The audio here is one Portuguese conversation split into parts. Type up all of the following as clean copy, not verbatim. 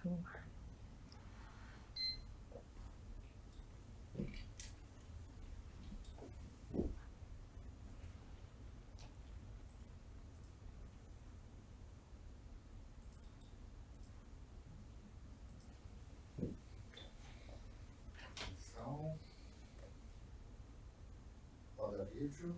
celular. Roda vídeo.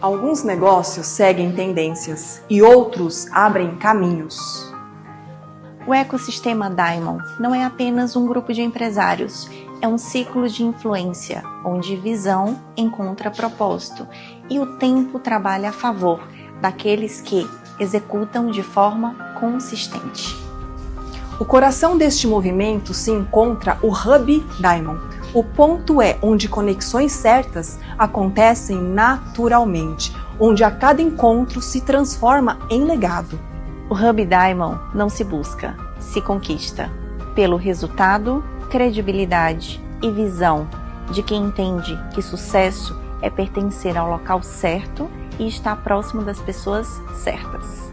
Alguns negócios seguem tendências e outros abrem caminhos. O ecossistema Diamond não é apenas um grupo de empresários, é um ciclo de influência, onde visão encontra propósito e o tempo trabalha a favor daqueles que executam de forma consistente. O coração deste movimento se encontra o Hub Diamond. O ponto é onde conexões certas acontecem naturalmente, onde a cada encontro se transforma em legado. O Hub Diamond não se busca, se conquista. Pelo resultado, credibilidade e visão de quem entende que sucesso é pertencer ao local certo e estar próximo das pessoas certas.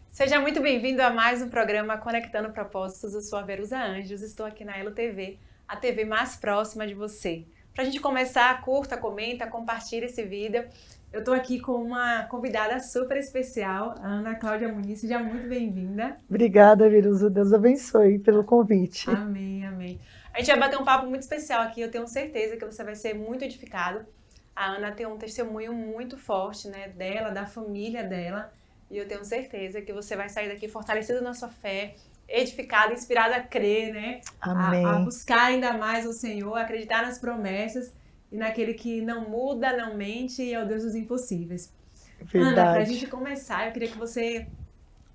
Seja muito bem-vindo a mais um programa Conectando Propósitos. Eu sou a Verusa Anjos, estou aqui na Elo TV, a TV mais próxima de você. Para a gente começar, curta, comenta, compartilha esse vídeo. Eu estou aqui com uma convidada super especial, a Ana Cláudia Muniz. Seja muito bem-vinda. Obrigada, Verusa. Deus abençoe pelo convite. Amém, amém. A gente vai bater um papo muito especial aqui. Eu tenho certeza que você vai ser muito edificado. A Ana tem um testemunho muito forte, né, dela, da família dela. E eu tenho certeza que você vai sair daqui fortalecido na sua fé, edificado, inspirado a crer, né? Amém. A buscar ainda mais o Senhor, acreditar nas promessas e naquele que não muda, não mente e é o Deus dos impossíveis. Verdade. Ana, pra gente começar, eu queria que você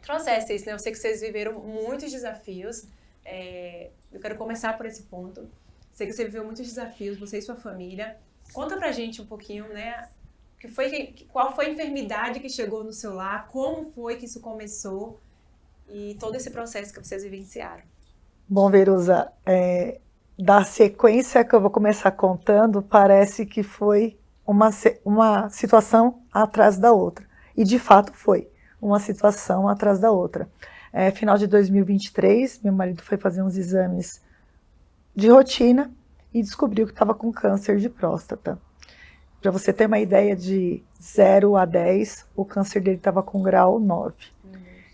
trouxesse isso, né? Eu sei que vocês viveram muitos desafios. Eu quero começar por esse ponto. Sei que você viveu muitos desafios, você e sua família. Conta pra gente um pouquinho, né? Qual foi a enfermidade que chegou no seu lar? Como foi que isso começou? E todo esse processo que vocês vivenciaram. Bom, Verusa, da sequência que eu vou começar contando, parece que foi uma situação atrás da outra. E de fato foi uma situação atrás da outra. Final de 2023, meu marido foi fazer uns exames de rotina e descobriu que estava com câncer de próstata. Para você ter uma ideia, de 0 a 10, o câncer dele estava com grau 9.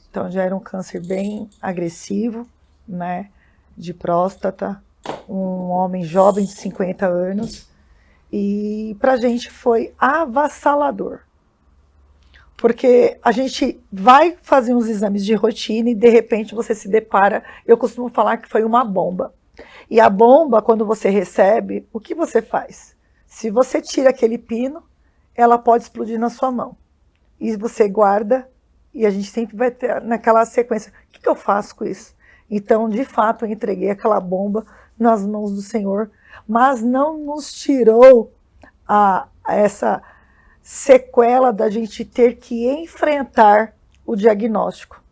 Então já era um câncer bem agressivo, né, de próstata, um homem jovem de 50 anos, e para a gente foi avassalador. Porque a gente vai fazer uns exames de rotina e de repente você se depara, eu costumo falar que foi uma bomba. E a bomba, quando você recebe, o que você faz? Se você tira aquele pino, ela pode explodir na sua mão. E você guarda, e a gente sempre vai ter naquela sequência, o que eu faço com isso? Então, de fato, eu entreguei aquela bomba nas mãos do Senhor, mas não nos tirou essa sequela da gente ter que enfrentar o diagnóstico.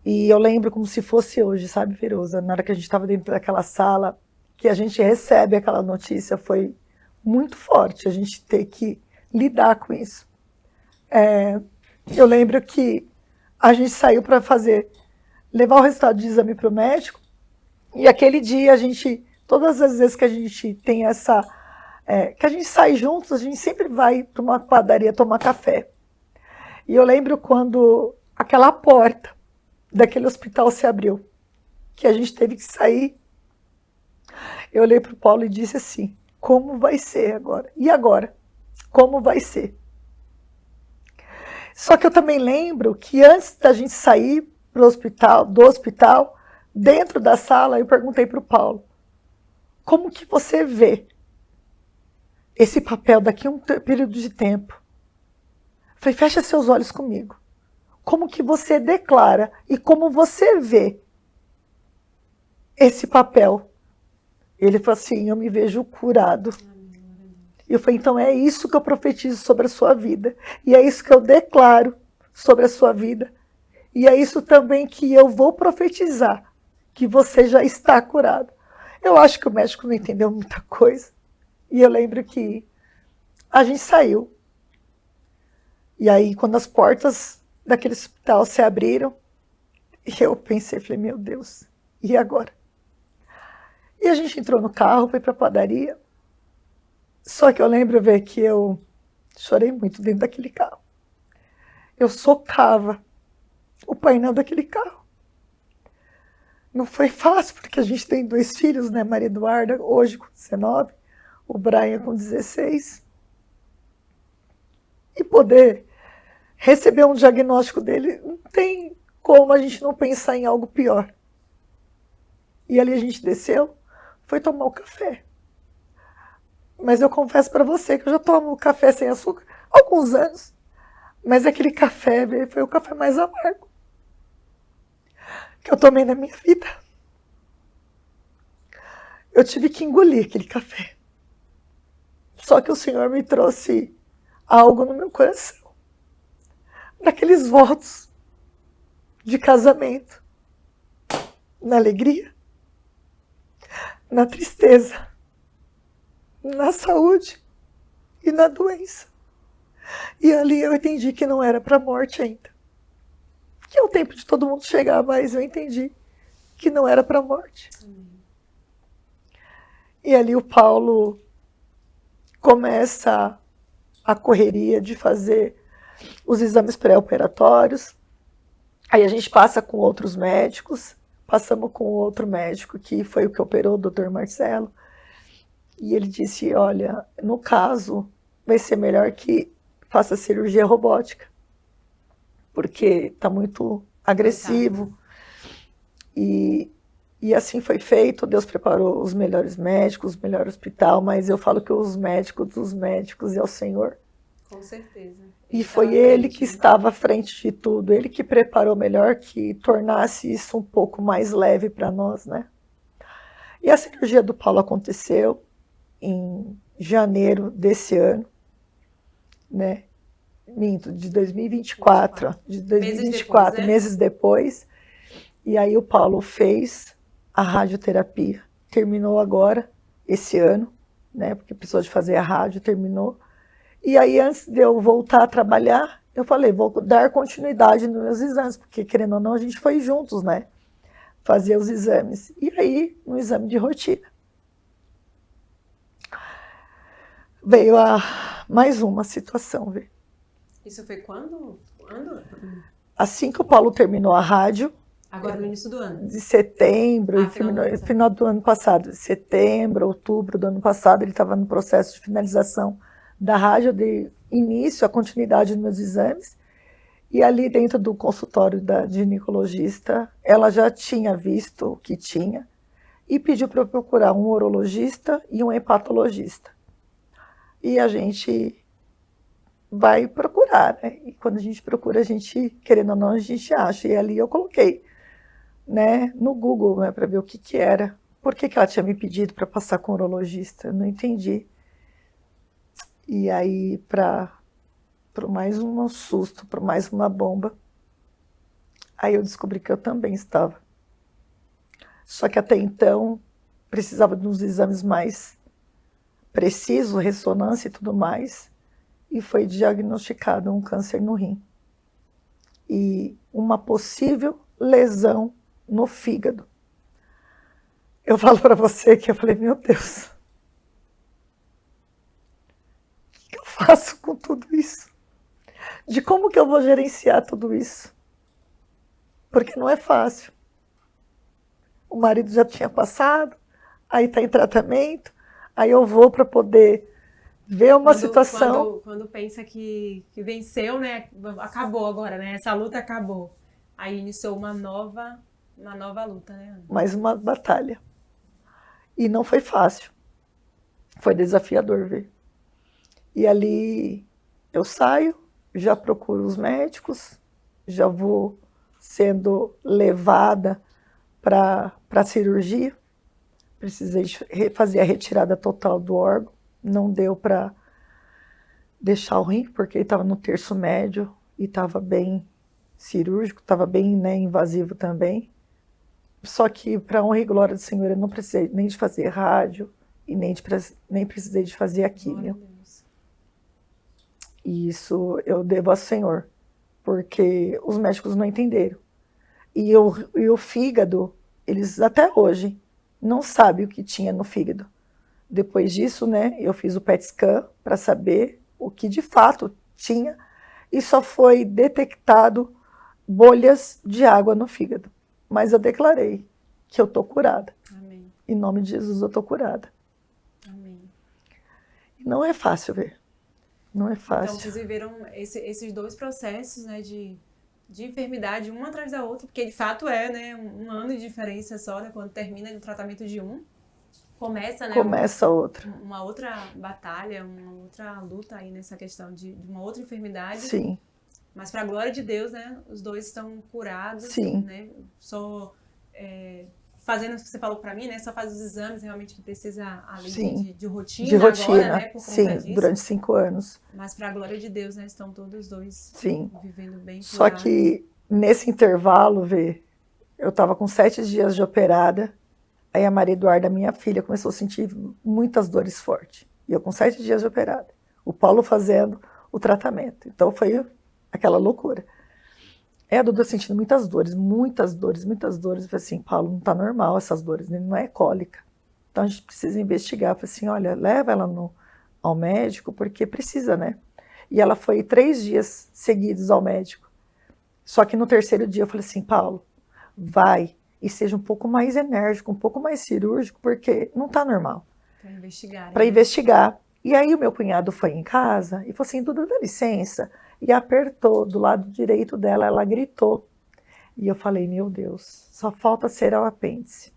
E eu lembro como se fosse hoje, sabe, Verusa? Na hora que a gente estava dentro daquela sala, que a gente recebe aquela notícia, foi muito forte a gente ter que lidar com isso. Eu lembro que a gente saiu para levar o resultado de exame para o médico, e aquele dia todas as vezes que a gente tem que a gente sai juntos, a gente sempre vai para uma padaria tomar café. E eu lembro quando aquela porta daquele hospital se abriu, que a gente teve que sair. Eu olhei para o Paulo e disse assim, como vai ser agora? E agora? Como vai ser? Só que eu também lembro que antes da gente sair do hospital, dentro da sala, eu perguntei para o Paulo, como que você vê esse papel daqui a um período de tempo? Eu falei, fecha seus olhos comigo. Como que você declara e como você vê esse papel? Ele falou assim, eu me vejo curado. E eu falei, então é isso que eu profetizo sobre a sua vida. E é isso que eu declaro sobre a sua vida. E é isso também que eu vou profetizar, que você já está curado. Eu acho que o médico não entendeu muita coisa. E eu lembro que a gente saiu. E aí, quando as portas daquele hospital se abriram, eu pensei, falei, meu Deus, e agora? E a gente entrou no carro, foi para a padaria. Só que eu lembro, ver que eu chorei muito dentro daquele carro. Eu socava o painel daquele carro. Não foi fácil, porque a gente tem 2 filhos, né? Maria Eduarda, hoje com 19, o Brian com 16. E poder receber um diagnóstico dele, não tem como a gente não pensar em algo pior. E ali a gente desceu, foi tomar o café. Mas eu confesso para você que eu já tomo café sem açúcar há alguns anos. Mas aquele café foi o café mais amargo que eu tomei na minha vida. Eu tive que engolir aquele café. Só que o Senhor me trouxe algo no meu coração. Daqueles votos de casamento. Na alegria, na tristeza, na saúde e na doença. E ali eu entendi que não era para a morte ainda. Que é o tempo de todo mundo chegar, mas eu entendi que não era para a morte. E ali o Paulo começa a correria de fazer os exames pré-operatórios. Aí a gente passa com outros médicos, passamos com outro médico que foi o que operou, o Dr. Marcelo. E ele disse, olha, no caso, vai ser melhor que faça cirurgia robótica, porque está muito agressivo. E assim foi feito, Deus preparou os melhores médicos, o melhor hospital, mas eu falo que os médicos dos médicos é o Senhor. Com certeza. E foi ele que estava à frente de tudo, ele que preparou melhor, que tornasse isso um pouco mais leve para nós, né? E a cirurgia do Paulo aconteceu em janeiro desse ano, né? Minto, de 2024, meses depois. E aí o Paulo fez a radioterapia, terminou agora, esse ano, né? Porque precisou de fazer a rádio, terminou. E aí, antes de eu voltar a trabalhar, eu falei, vou dar continuidade nos meus exames, porque, querendo ou não, a gente foi juntos, né? Fazer os exames. E aí, no exame de rotina, veio mais uma situação, viu? Isso foi quando? Assim que o Paulo terminou a rádio, agora no início do ano? De setembro, final do ano passado, de setembro, outubro do ano passado, ele estava no processo de finalização da rádio, de início, a continuidade dos meus exames, e ali dentro do consultório da ginecologista, ela já tinha visto o que tinha, e pediu para eu procurar um urologista e um hepatologista. E a gente vai procurar, né? E quando a gente procura, a gente, querendo ou não, a gente acha. E ali eu coloquei, né, no Google, né, para ver o que era. Por que ela tinha me pedido para passar com o urologista? Eu não entendi. E aí, para mais um susto, para mais uma bomba, aí eu descobri que eu também estava. Só que até então, precisava de uns exames mais precisos, ressonância e tudo mais, e foi diagnosticado um câncer no rim. E uma possível lesão no fígado. Eu falo para você que eu falei, meu Deus, o que eu faço com tudo isso? De como que eu vou gerenciar tudo isso? Porque não é fácil. O marido já tinha passado, aí está em tratamento, aí eu vou para poder ver uma situação... Quando pensa que venceu, né? Acabou agora, né? Essa luta acabou. Aí iniciou uma nova luta, né, Ana? Mais uma batalha. E não foi fácil. Foi desafiador, viu? E ali eu saio, já procuro os médicos, já vou sendo levada para a cirurgia. precisei fazer a retirada total do órgão, não deu para deixar o rim, porque ele estava no terço médio e estava bem cirúrgico, estava bem, né, invasivo também. Só que, para honra e glória do Senhor, eu não precisei nem de fazer rádio e nem precisei de fazer a químio. E isso eu devo ao Senhor, porque os médicos não entenderam. E o fígado, eles até hoje não sabem o que tinha no fígado. Depois disso, né, eu fiz o PET scan para saber o que de fato tinha e só foi detectado bolhas de água no fígado. Mas eu declarei que eu estou curada. Amém. Em nome de Jesus eu estou curada. Amém. E não é fácil ver. Não é fácil. Então, vocês viveram esses dois processos, né, de enfermidade, uma atrás da outra, porque de fato é, né, um ano de diferença só, né, quando termina o tratamento de um, começa, né, outra. Uma outra batalha, uma outra luta aí nessa questão de uma outra enfermidade. Sim. Mas para a glória de Deus, né, os dois estão curados. Sim. Né, só fazendo o que você falou para mim, né, só faz os exames realmente que precisa ali de rotina. De rotina, agora, né, por conta sim, disso. durante 5 anos. Mas para a glória de Deus, né, estão todos os dois vivendo bem. Só que nesse intervalo, eu estava com 7 dias de operada, aí a Maria Eduarda, minha filha, começou a sentir muitas dores fortes. E eu com 7 dias de operada. O Paulo fazendo o tratamento. Então foi aquela loucura. A Duda sentindo muitas dores. Eu falei assim, Paulo, não está normal essas dores, não é cólica. Então a gente precisa investigar. Eu falei assim, olha, leva ela ao médico, porque precisa, né? E ela foi 3 dias seguidos ao médico. Só que no 3º dia eu falei assim, Paulo, vai e seja um pouco mais enérgico, um pouco mais cirúrgico, porque não está normal. Para investigar. E aí o meu cunhado foi em casa e falou assim, Duda, dá licença. E apertou do lado direito dela, ela gritou. E eu falei, meu Deus, só falta ser o apêndice.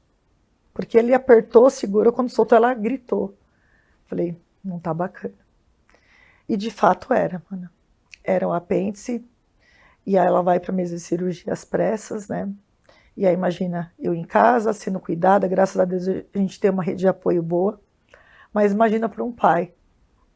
Porque ele apertou, segurou, quando soltou ela gritou. Falei, não tá bacana. E de fato era, mano. Era um apêndice. E aí ela vai para mesa de cirurgia às pressas, né? E aí imagina, eu em casa, sendo cuidada, graças a Deus a gente tem uma rede de apoio boa. Mas imagina para um pai,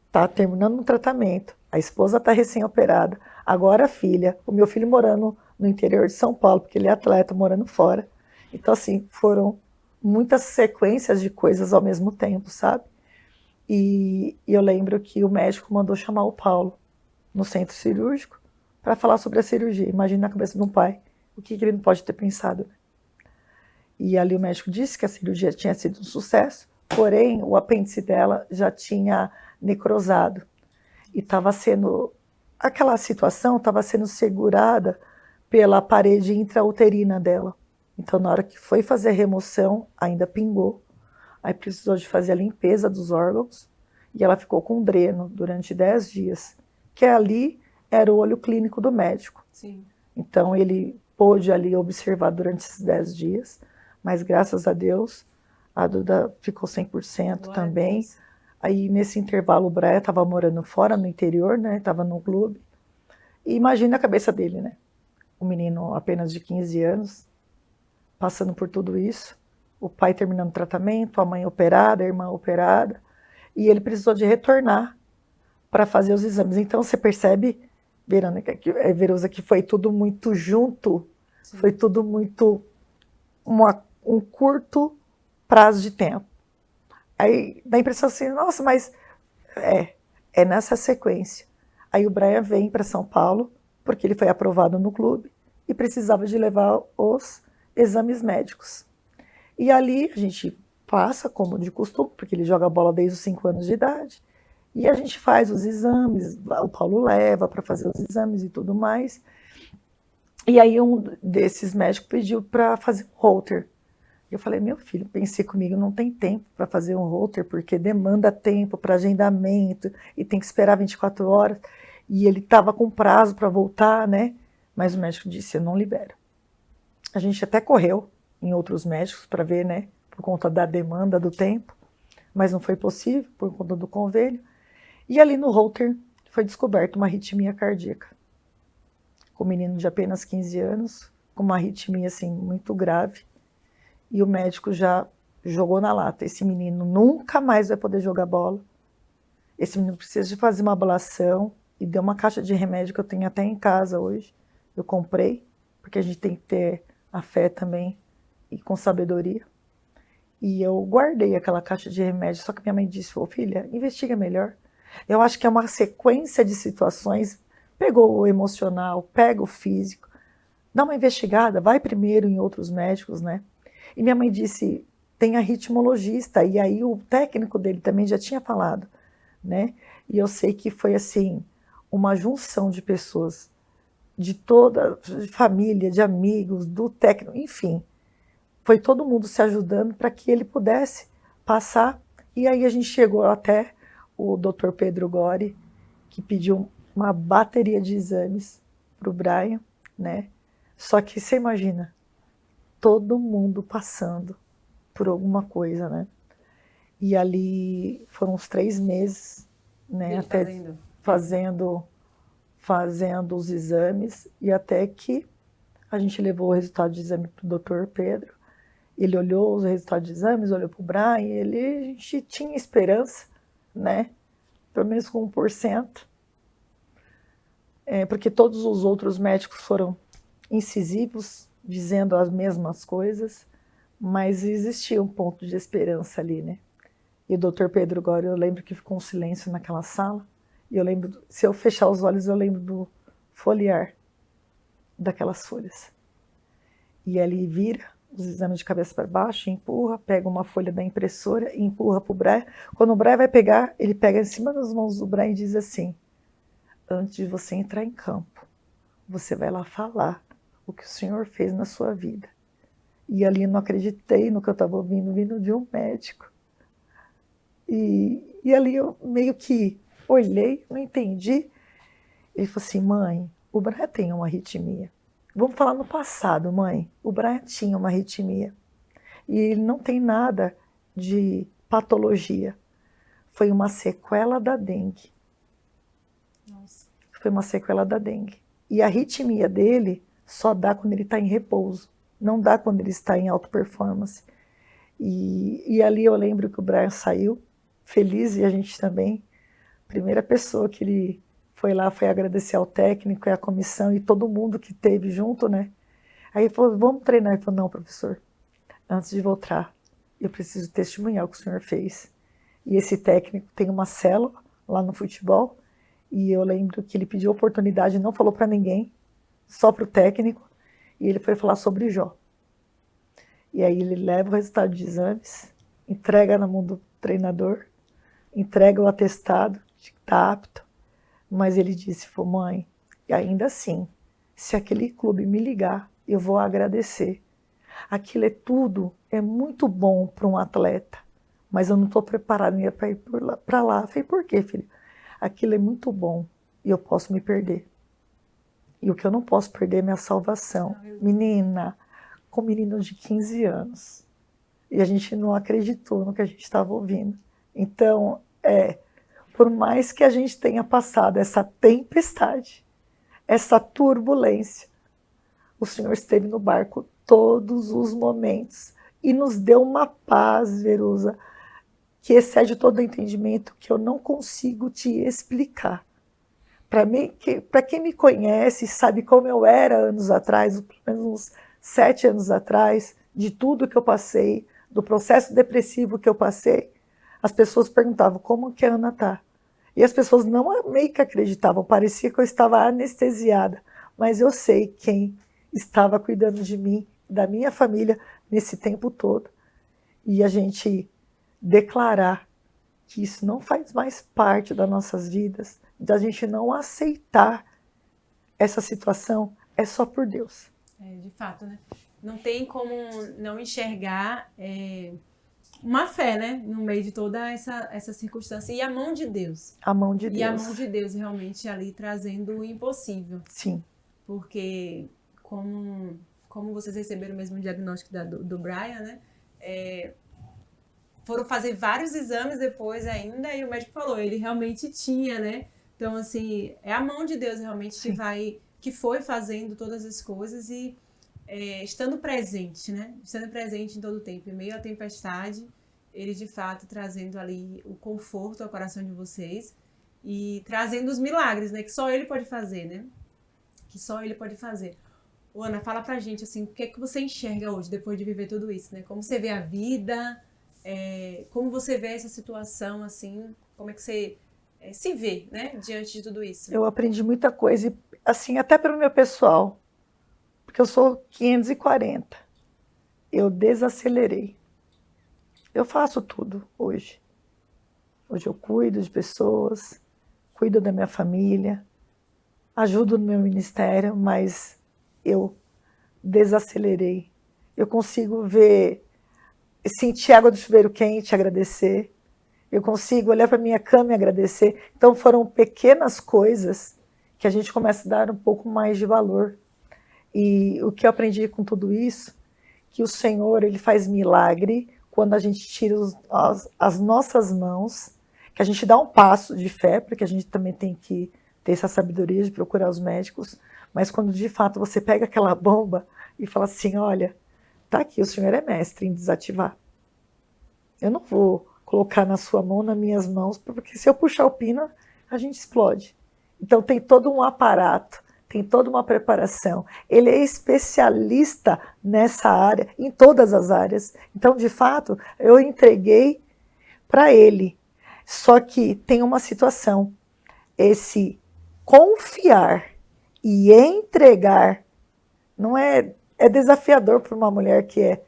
tá terminando um tratamento, a esposa tá recém-operada, agora a filha, o meu filho morando no interior de São Paulo, porque ele é atleta, morando fora. Então assim, foram muitas sequências de coisas ao mesmo tempo, sabe? E eu lembro que o médico mandou chamar o Paulo no centro cirúrgico para falar sobre a cirurgia. Imagina na cabeça de um pai, o que ele não pode ter pensado. E ali o médico disse que a cirurgia tinha sido um sucesso, porém o apêndice dela já tinha necrosado. E estava sendo, aquela situação estava sendo segurada pela parede intrauterina dela. Então na hora que foi fazer a remoção, ainda pingou. Aí precisou de fazer a limpeza dos órgãos e ela ficou com dreno durante 10 dias, que ali era o olho clínico do médico. Sim. Então ele pôde ali observar durante esses 10 dias, mas graças a Deus a Duda ficou 100% também. Aí nesse intervalo o Braia estava morando fora, no interior, né? Estava no clube. E imagina a cabeça dele, né? Um menino apenas de 15 anos, passando por tudo isso. O pai terminando o tratamento, a mãe operada, a irmã operada. E ele precisou de retornar para fazer os exames. Então você percebe, Verusa, que foi tudo muito junto. Sim. Foi tudo muito um curto prazo de tempo. Aí dá a impressão assim, nossa, mas é nessa sequência. Aí o Brian vem para São Paulo, porque ele foi aprovado no clube e precisava de levar os exames médicos. E ali a gente passa, como de costume, porque ele joga bola desde os 5 anos de idade, e a gente faz os exames, o Paulo leva para fazer os exames e tudo mais. E aí um desses médicos pediu para fazer um holter. Eu falei, meu filho, pensei comigo, não tem tempo para fazer um holter, porque demanda tempo para agendamento, e tem que esperar 24 horas. E ele estava com prazo para voltar, né? Mas o médico disse, eu não libero. A gente até correu em outros médicos para ver, né? Por conta da demanda do tempo, mas não foi possível, por conta do convênio. E ali no holter foi descoberta uma arritmia cardíaca. Com um menino de apenas 15 anos, com uma arritmia assim, muito grave. E o médico já jogou na lata. Esse menino nunca mais vai poder jogar bola. Esse menino precisa de fazer uma ablação. E deu uma caixa de remédio que eu tenho até em casa hoje. Eu comprei, porque a gente tem que ter a fé também e com sabedoria. E eu guardei aquela caixa de remédio, só que minha mãe disse, ô filha, investiga melhor. Eu acho que é uma sequência de situações, pegou o emocional, pega o físico, dá uma investigada, vai primeiro em outros médicos, né? E minha mãe disse, tem a ritmologista, e aí o técnico dele também já tinha falado, né? E eu sei que foi assim, uma junção de pessoas, de toda de família, de amigos, do técnico, enfim. Foi todo mundo se ajudando para que ele pudesse passar. E aí a gente chegou até o Dr. Pedro Gori, que pediu uma bateria de exames para o Brian, né? Só que você imagina, todo mundo passando por alguma coisa, né? E ali foram uns 3 meses, né? Até fazendo os exames, e até que a gente levou o resultado de exame para o Dr. Pedro. Ele olhou os resultados de exames, olhou para o Brian, e a gente tinha esperança, né? Pelo menos com 1%. Porque todos os outros médicos foram incisivos, dizendo as mesmas coisas, mas existia um ponto de esperança ali, né? E o Dr. Pedro Gori, eu lembro que ficou um silêncio naquela sala, e eu lembro, se eu fechar os olhos, eu lembro do folhear daquelas folhas. E ele vira os exames de cabeça para baixo, empurra, pega uma folha da impressora e empurra para o Brian. Quando o Brian vai pegar, ele pega em cima das mãos do Brian e diz assim, antes de você entrar em campo, você vai lá falar o que o Senhor fez na sua vida. E ali eu não acreditei no que eu estava ouvindo, vindo de um médico. E ali eu meio que olhei, não entendi. Ele falou assim, mãe, o Brian tem uma arritmia. Vamos falar no passado, mãe. O Brian tinha uma arritmia. E ele não tem nada de patologia. Foi uma sequela da dengue. Nossa. Foi uma sequela da dengue. E a arritmia dele só dá quando ele está em repouso. Não dá quando ele está em alta performance. E ali eu lembro que o Brian saiu feliz, e a gente também. Primeira pessoa que ele foi lá foi agradecer ao técnico e à comissão e todo mundo que teve junto, né? Aí ele falou, vamos treinar. Ele falou, não, professor, antes de voltar, eu preciso testemunhar o que o senhor fez. E esse técnico tem uma célula lá no futebol, e eu lembro que ele pediu oportunidade, não falou para ninguém, só para o técnico, e ele foi falar sobre Jó. E aí ele leva o resultado de exames, entrega na mão do treinador, entrega o atestado de que está apto, mas ele disse, mãe, ainda assim, se aquele clube me ligar, eu vou agradecer. Aquilo é muito bom para um atleta, mas eu não estou preparada para ir para lá. Eu falei, por quê, filho? Aquilo é muito bom e eu posso me perder. E o que eu não posso perder é minha salvação. Menina, com um menino de 15 anos. E a gente não acreditou no que a gente estava ouvindo. Então, por mais que a gente tenha passado essa tempestade, essa turbulência, o Senhor esteve no barco todos os momentos e nos deu uma paz, Verusa, que excede todo o entendimento, que eu não consigo te explicar. Para quem me conhece, sabe como eu era anos atrás, pelo menos uns 7 anos atrás, de tudo que eu passei, do processo depressivo que eu passei, as pessoas perguntavam como que a Ana está. E as pessoas não meio que acreditavam, parecia que eu estava anestesiada, mas eu sei quem estava cuidando de mim, da minha família, nesse tempo todo. E a gente declarar que isso não faz mais parte das nossas vidas, da gente não aceitar essa situação, é só por Deus. De fato, né? Não tem como não enxergar uma fé, né? No meio de toda essa circunstância. E a mão de Deus. A mão de Deus. E a mão de Deus realmente ali trazendo o impossível. Sim. Porque como vocês receberam mesmo o diagnóstico do Brian, né? Foram fazer vários exames depois ainda, e o médico falou, ele realmente tinha, né? Então, assim, é a mão de Deus realmente que foi fazendo todas as coisas, e estando presente, né? Estando presente em todo o tempo, em meio à tempestade, ele de fato trazendo ali o conforto ao coração de vocês e trazendo os milagres, né? Que só ele pode fazer, né? Que só ele pode fazer. Ô, Ana, fala pra gente, assim, o que é que você enxerga hoje, depois de viver tudo isso, né? Como você vê a vida, como você vê essa situação, assim, como é que você se vê, né? Diante de tudo isso. Eu aprendi muita coisa, e, assim, até pelo meu pessoal, porque eu sou 540. Eu desacelerei. Eu faço tudo hoje. Hoje eu cuido de pessoas, cuido da minha família, ajudo no meu ministério, mas eu desacelerei. Eu consigo ver, sentir água do chuveiro quente e agradecer. Eu consigo olhar para minha cama e agradecer. Então foram pequenas coisas que a gente começa a dar um pouco mais de valor. E o que eu aprendi com tudo isso, que o Senhor, ele faz milagre quando a gente tira as nossas mãos, que a gente dá um passo de fé, porque a gente também tem que ter essa sabedoria de procurar os médicos, mas quando de fato você pega aquela bomba e fala assim, olha, tá aqui, o Senhor é mestre em desativar. Eu não vou colocar na sua mão, nas minhas mãos, porque se eu puxar o pino, a gente explode. Então tem todo um aparato, tem toda uma preparação. Ele é especialista nessa área, em todas as áreas. Então, de fato, eu entreguei para ele. Só que tem uma situação. Esse confiar e entregar não é desafiador para uma mulher que é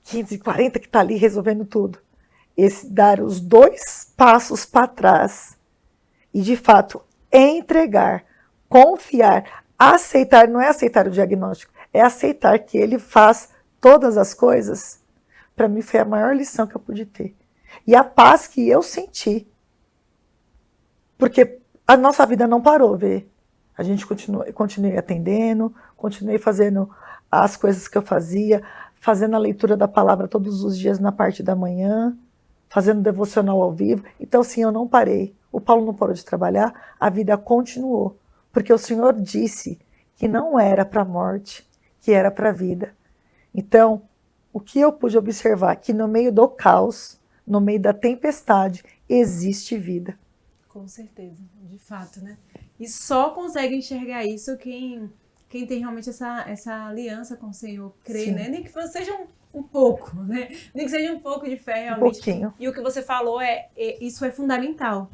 540, que está ali resolvendo tudo. Esse dar os 2 passos para trás e, de fato, entregar, confiar, aceitar, não é aceitar o diagnóstico, é aceitar que ele faz todas as coisas. Para mim foi a maior lição que eu pude ter. E a paz que eu senti. Porque a nossa vida não parou, vê? A gente continuei atendendo, continuei fazendo as coisas que eu fazia, fazendo a leitura da palavra todos os dias na parte da manhã, fazendo devocional ao vivo. Então, sim, eu não parei. O Paulo não parou de trabalhar, a vida continuou. Porque o Senhor disse que não era para a morte, que era para a vida. Então, o que eu pude observar? Que no meio do caos, no meio da tempestade, existe vida. Com certeza, de fato, né? E só consegue enxergar isso quem tem realmente essa aliança com o Senhor, crê, Sim. né? Nem que seja um pouco, né? Nem que seja um pouco de fé, realmente. Um pouquinho. E o que você falou, isso é fundamental.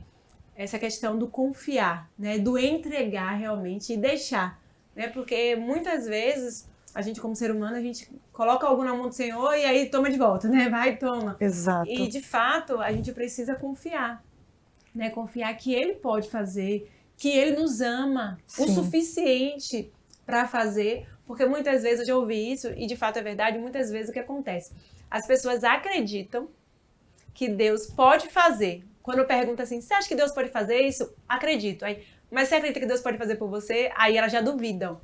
Essa questão do confiar, né? Do entregar realmente e deixar, né? Porque muitas vezes, a gente como ser humano, a gente coloca algo na mão do Senhor e aí toma de volta, né? Vai e toma. Exato. E, de fato, a gente precisa confiar, né? Confiar que Ele pode fazer, que Ele nos ama o Sim. suficiente para fazer, porque muitas vezes eu já ouvi isso, e de fato é verdade, muitas vezes o que acontece? As pessoas acreditam que Deus pode fazer. Quando eu pergunto assim, você acha que Deus pode fazer isso? Acredito. Aí, mas você acredita que Deus pode fazer por você? Aí elas já duvidam.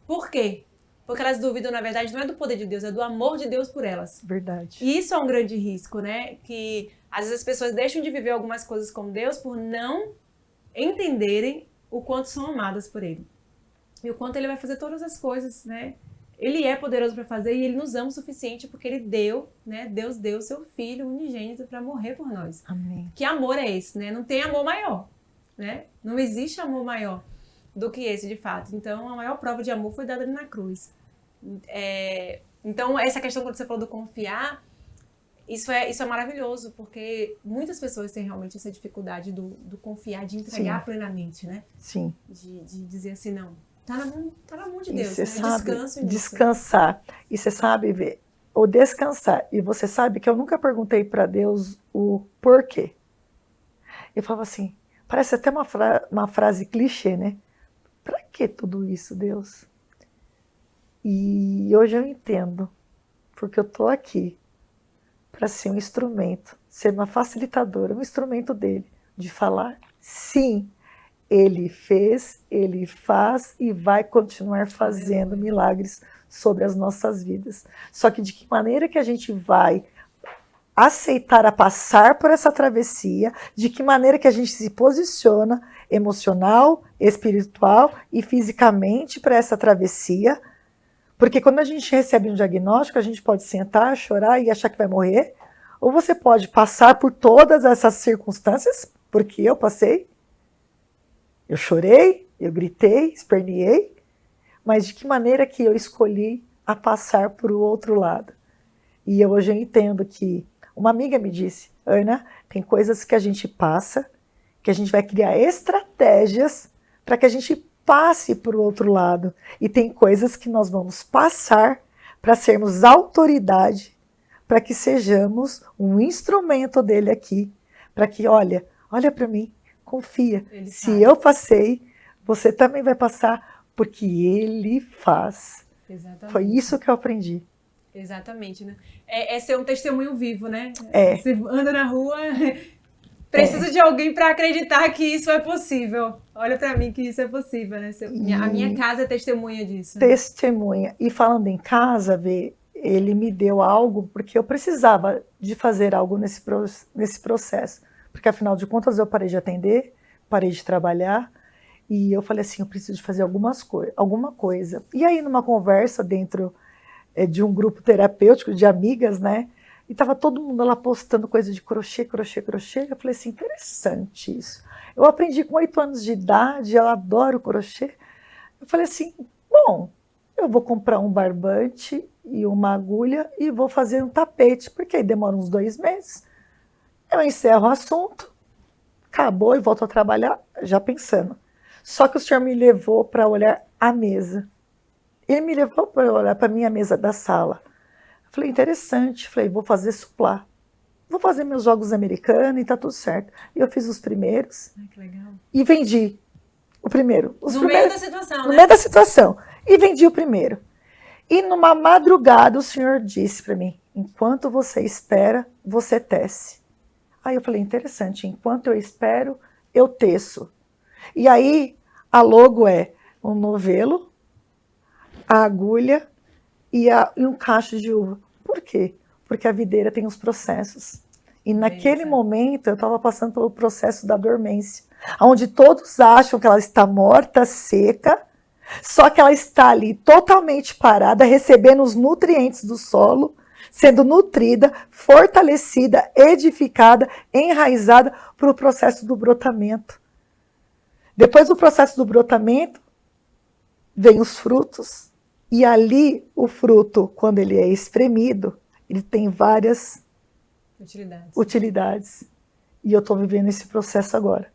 Por quê? Porque elas duvidam, na verdade, não é do poder de Deus, é do amor de Deus por elas. Verdade. E isso é um grande risco, né? Que às vezes as pessoas deixam de viver algumas coisas com Deus por não entenderem o quanto são amadas por Ele. E o quanto Ele vai fazer todas as coisas, né? Ele é poderoso para fazer e Ele nos ama o suficiente porque Ele deu, né? Deus deu o seu Filho unigênito para morrer por nós. Amém. Que amor é esse, né? Não tem amor maior, né? Não existe amor maior do que esse, de fato. Então, a maior prova de amor foi dada ali na cruz. Então, essa questão, quando você falou do confiar, isso é maravilhoso, porque muitas pessoas têm realmente essa dificuldade do confiar, de entregar Sim. plenamente, né? Sim. De dizer assim, não, tá na mão de E Deus, você né? sabe Descanso nisso. descansar. E você sabe ver, ou descansar. E você sabe que eu nunca perguntei para Deus o porquê. Eu falava assim, parece até uma frase clichê, né? Para que tudo isso, Deus? E hoje eu entendo, porque eu tô aqui para ser um instrumento, ser uma facilitadora, um instrumento dele, de falar sim. Ele fez, Ele faz e vai continuar fazendo milagres sobre as nossas vidas. Só que de que maneira que a gente vai aceitar a passar por essa travessia, de que maneira que a gente se posiciona emocional, espiritual e fisicamente para essa travessia, Porque quando a gente recebe um diagnóstico, a gente pode sentar, chorar e achar que vai morrer, ou você pode passar por todas essas circunstâncias, porque eu passei, eu chorei, eu gritei, esperneei, mas de que maneira que eu escolhi a passar para o outro lado? E hoje eu entendo que uma amiga me disse, Ana, tem coisas que a gente passa, que a gente vai criar estratégias para que a gente passe para o outro lado. E tem coisas que nós vamos passar para sermos autoridade, para que sejamos um instrumento dele aqui, para que, olha para mim, confia. Se eu passei, você também vai passar, porque ele faz. Exatamente. Foi isso que eu aprendi. Exatamente, né? É ser um testemunho vivo, né? É. Você anda na rua, precisa de alguém para acreditar que isso é possível. Olha para mim que isso é possível, né? A minha casa é testemunha disso. Testemunha. E falando em casa, Vê, ele me deu algo porque eu precisava de fazer algo nesse processo. Porque, afinal de contas, eu parei de atender, parei de trabalhar, e eu falei assim, eu preciso de fazer alguma coisa. E aí, numa conversa dentro de um grupo terapêutico, de amigas, né? E tava todo mundo lá postando coisa de crochê. Eu falei assim, interessante isso. Eu aprendi com 8 anos de idade, eu adoro crochê. Eu falei assim, bom, eu vou comprar um barbante e uma agulha e vou fazer um tapete, porque aí demora uns 2 meses. Eu encerro o assunto, acabou e volto a trabalhar, já pensando. Só que o senhor me levou para olhar a mesa. Ele me levou para olhar para a minha mesa da sala. Falei, interessante. Falei, vou fazer suplá. Vou fazer meus jogos americanos e tá tudo certo. E eu fiz os primeiros. Ai, que legal. E vendi o primeiro. Meio da situação, no né? meio da situação. E vendi o primeiro. E numa madrugada o senhor disse para mim, enquanto você espera, você tece. Aí eu falei, interessante. Enquanto eu espero, eu teço. E aí a logo é um novelo, a agulha e um cacho de uva. Por quê? Porque a videira tem os processos. E naquele momento eu estava passando pelo processo da dormência, onde todos acham que ela está morta, seca, só que ela está ali totalmente parada, recebendo os nutrientes do solo, sendo nutrida, fortalecida, edificada, enraizada para o processo do brotamento. Depois do processo do brotamento, vem os frutos. E ali, o fruto, quando ele é espremido, ele tem várias utilidades. E eu estou vivendo esse processo agora.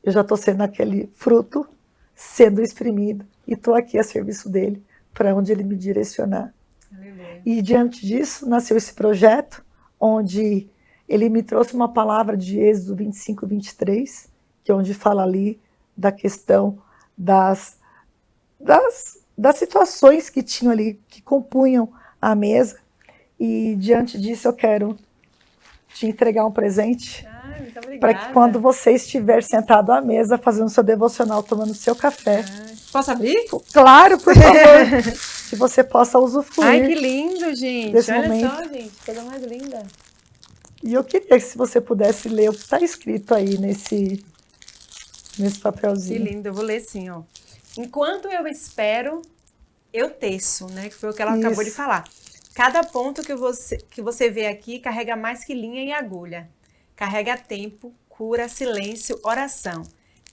Eu já estou sendo aquele fruto, sendo espremido, e estou aqui a serviço dele, para onde ele me direcionar. Aleluia. E diante disso, nasceu esse projeto, onde ele me trouxe uma palavra de Êxodo 25, 23, que é onde fala ali da questão das situações que tinham ali, que compunham a mesa. E diante disso eu quero te entregar um presente. Muito obrigada. Para que quando você estiver sentado à mesa, fazendo seu devocional, tomando seu café. Posso abrir? Claro, por favor. Que você possa usufruir. Ai, que lindo, gente. Olha momento. só, gente. Coisa mais linda. E eu queria que se você pudesse ler o que está escrito aí nesse papelzinho. Que lindo, eu vou ler sim, ó. Enquanto eu espero, eu teço, né? Que foi o que ela acabou de falar. Cada ponto que você vê aqui carrega mais que linha e agulha. Carrega tempo, cura, silêncio, oração.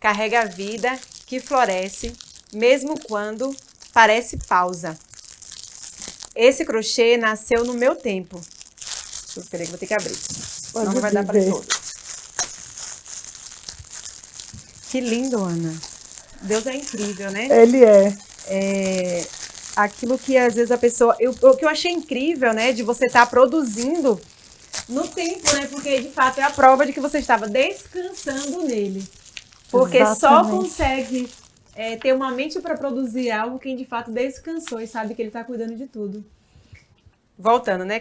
Carrega a vida que floresce, mesmo quando parece pausa. Esse crochê nasceu no meu tempo. Peraí que vou ter que abrir. Senão não vai dar para todos. Que lindo, Ana. Deus é incrível, né? Ele é. Aquilo que às vezes a pessoa... O que eu achei incrível, né? De você estar produzindo no tempo, né? Porque de fato é a prova de que você estava descansando nele. Porque só consegue ter uma mente para produzir algo quem de fato descansou e sabe que ele está cuidando de tudo. Voltando, né?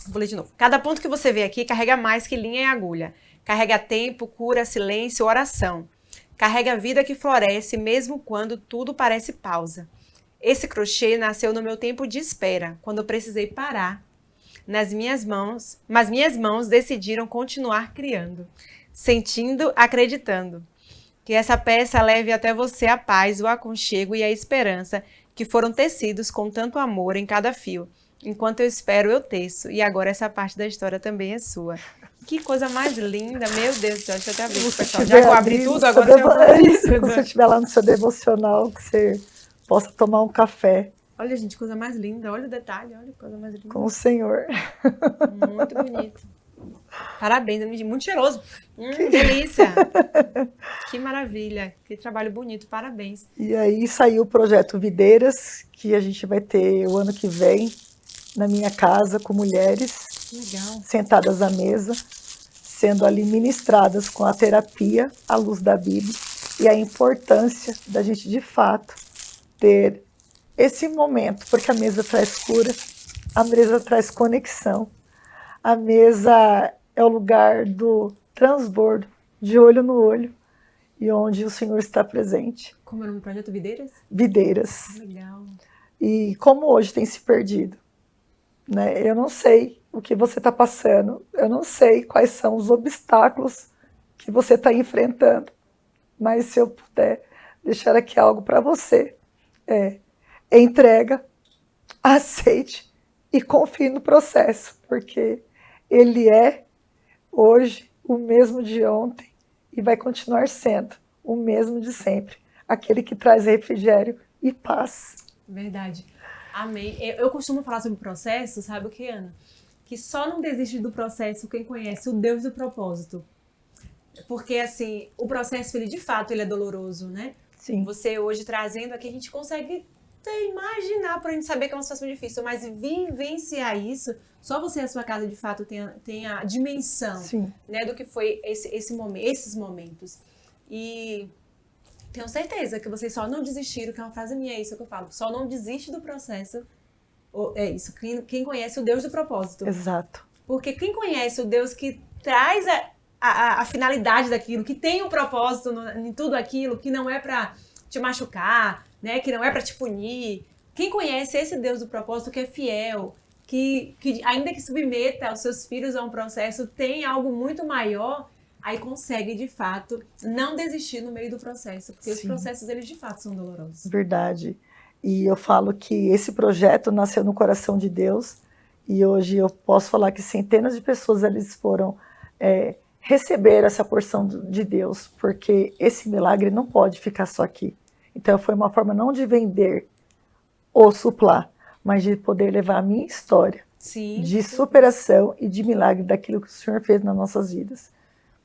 Vou ler de novo. Cada ponto que você vê aqui carrega mais que linha e agulha. Carrega tempo, cura, silêncio, oração. Carrega a vida que floresce mesmo quando tudo parece pausa. Esse crochê nasceu no meu tempo de espera, quando eu precisei parar nas minhas mãos, mas minhas mãos decidiram continuar criando, sentindo, acreditando. Que essa peça leve até você a paz, o aconchego e a esperança que foram tecidos com tanto amor em cada fio. Enquanto eu espero, eu teço. E agora essa parte da história também é sua. Que coisa mais linda, meu Deus do céu. Deixa eu até abrir, pessoal. Já que eu abri tudo, agora eu vou abrir. Se você estiver lá no seu devocional, que você possa tomar um café. Olha, gente, coisa mais linda. Olha o detalhe, olha que coisa mais linda. Com o Senhor. Muito bonito. Parabéns, muito cheiroso. Delícia. Que maravilha. Que trabalho bonito, parabéns. E aí saiu o projeto Videiras, que a gente vai ter o ano que vem na minha casa com mulheres Legal. sentadas à mesa, sendo ali ministradas com a terapia à luz da Bíblia e a importância da gente de fato ter esse momento, porque a mesa traz cura, a mesa traz conexão, a mesa é o lugar do transbordo, de olho no olho, e onde o Senhor está presente. Como é o nome do projeto? Videiras? Videiras. Legal. E como hoje tem se perdido, né? Eu não sei o que você está passando, eu não sei quais são os obstáculos que você está enfrentando, mas se eu puder deixar aqui algo para você, entrega, aceite e confie no processo, porque ele é hoje o mesmo de ontem e vai continuar sendo o mesmo de sempre, aquele que traz refrigério e paz. Verdade. Amém. Eu costumo falar sobre o processo, sabe o que, Ana? Que só não desiste do processo quem conhece o Deus do propósito. Porque, assim, o processo, ele de fato, ele é doloroso, né? Sim. Você hoje trazendo aqui, a gente consegue até imaginar, para a gente saber que é uma situação difícil, mas vivenciar isso, só você e a sua casa, de fato, tem a dimensão, Sim. né, do que foi esses momentos. E tenho certeza que vocês só não desistiram, que é uma frase minha, é isso que eu falo, só não desiste do processo, é isso, quem conhece o Deus do propósito. Exato. Porque quem conhece o Deus que traz a finalidade daquilo, que tem um propósito em tudo aquilo, que não é para te machucar, né, que não é para te punir, quem conhece esse Deus do propósito que é fiel, que ainda que submeta os seus filhos a um processo, tem algo muito maior, aí consegue, de fato, não desistir no meio do processo, porque Sim. Os processos, eles, de fato, são dolorosos. Verdade. E eu falo que esse projeto nasceu no coração de Deus, e hoje eu posso falar que centenas de pessoas, eles foram receber essa porção de Deus, porque esse milagre não pode ficar só aqui. Então foi uma forma não de vender ou suplar, mas de poder levar a minha história Sim. de superação e de milagre daquilo que o Senhor fez nas nossas vidas.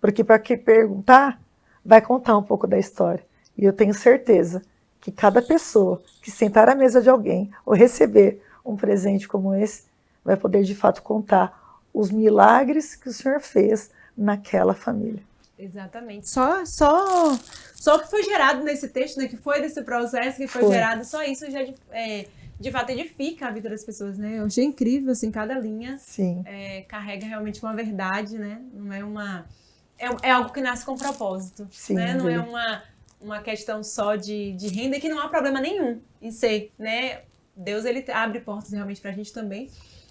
Porque para quem perguntar, vai contar um pouco da história. E eu tenho certeza que cada pessoa que sentar à mesa de alguém ou receber um presente como esse, vai poder de fato contar os milagres que o Senhor fez naquela família. Exatamente. Só que foi gerado nesse texto, né? Que foi desse processo que foi gerado, só isso já de fato edifica a vida das pessoas, né? Eu achei incrível, assim, cada linha Sim. Carrega realmente uma verdade, né? Não é uma... É algo que nasce com propósito, Sim, né? Não é uma questão só de renda, e que não há problema nenhum em ser, né? Deus, ele abre portas realmente pra gente também,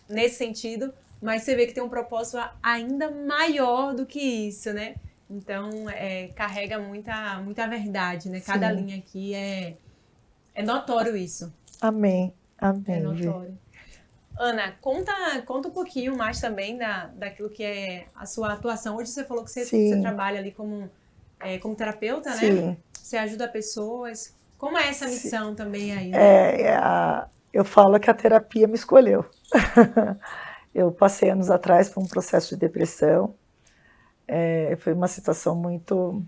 nesse sentido, mas você vê que tem um propósito ainda maior do que isso, né? Então, carrega muita verdade, né? Cada linha aqui é notório isso. Amém. Amém. É notório. Ana, conta um pouquinho mais também daquilo que é a sua atuação. Hoje você falou que você trabalha ali como terapeuta, Sim. né? Você ajuda pessoas. Como é essa missão também aí? Né? Eu falo que a terapia me escolheu. Eu passei anos atrás por um processo de depressão. Foi uma situação muito,